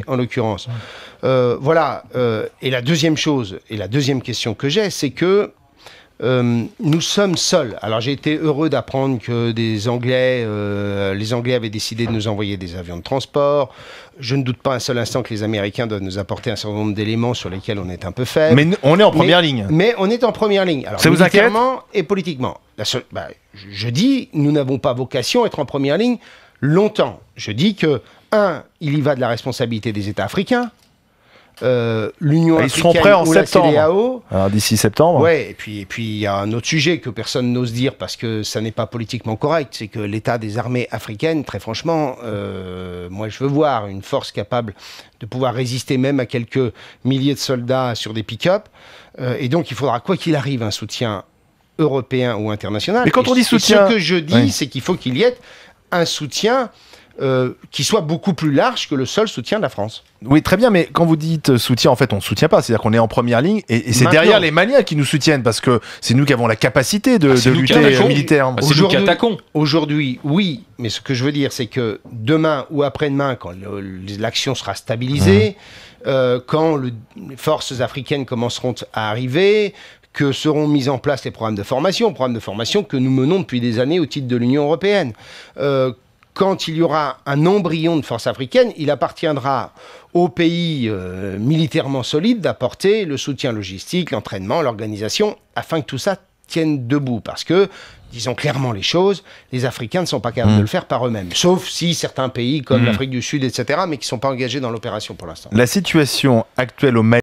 en l'occurrence. Voilà. Et la deuxième chose, et la deuxième question que j'ai, c'est que nous sommes seuls. Alors j'ai été heureux d'apprendre que les Anglais avaient décidé de nous envoyer des avions de transport. Je ne doute pas un seul instant que les Américains doivent nous apporter un certain nombre d'éléments sur lesquels on est un peu faible. Mais on est en première ligne. Mais on est en première ligne. Alors, ça vous inquiète ? militairement et politiquement. Je dis, nous n'avons pas vocation à être en première ligne longtemps. Je dis que, il y va de la responsabilité des États africains. L'Union africaine, ils seront prêts en septembre. CEDEAO. Alors d'ici septembre. Ouais, et puis il y a un autre sujet que personne n'ose dire parce que ça n'est pas politiquement correct, c'est que l'état des armées africaines, très franchement, moi je veux voir une force capable de pouvoir résister même à quelques milliers de soldats sur des pick-up, et donc il faudra quoi qu'il arrive un soutien européen ou international. Mais quand on dit soutien, ce que je dis, c'est qu'il faut qu'il y ait un soutien qui soit beaucoup plus large que le seul soutien de la France. Oui, très bien, mais quand vous dites soutien, en fait, on ne soutient pas. C'est-à-dire qu'on est en première ligne et c'est derrière les Maliens qui nous soutiennent parce que c'est nous qui avons la capacité de lutter militaire. C'est nous qui attaquons. Aujourd'hui, oui, mais ce que je veux dire, c'est que demain ou après-demain, quand l'action sera stabilisée, quand les forces africaines commenceront à arriver, que seront mis en place les programmes de formation que nous menons depuis des années au titre de l'Union européenne. Quand il y aura un embryon de force africaine, il appartiendra aux pays militairement solides d'apporter le soutien logistique, l'entraînement, l'organisation, afin que tout ça tienne debout. Parce que, disons clairement les choses, les Africains ne sont pas capables de le faire par eux-mêmes. Sauf si certains pays, comme l'Afrique du Sud, etc., mais qui ne sont pas engagés dans l'opération pour l'instant. La situation actuelle au Mali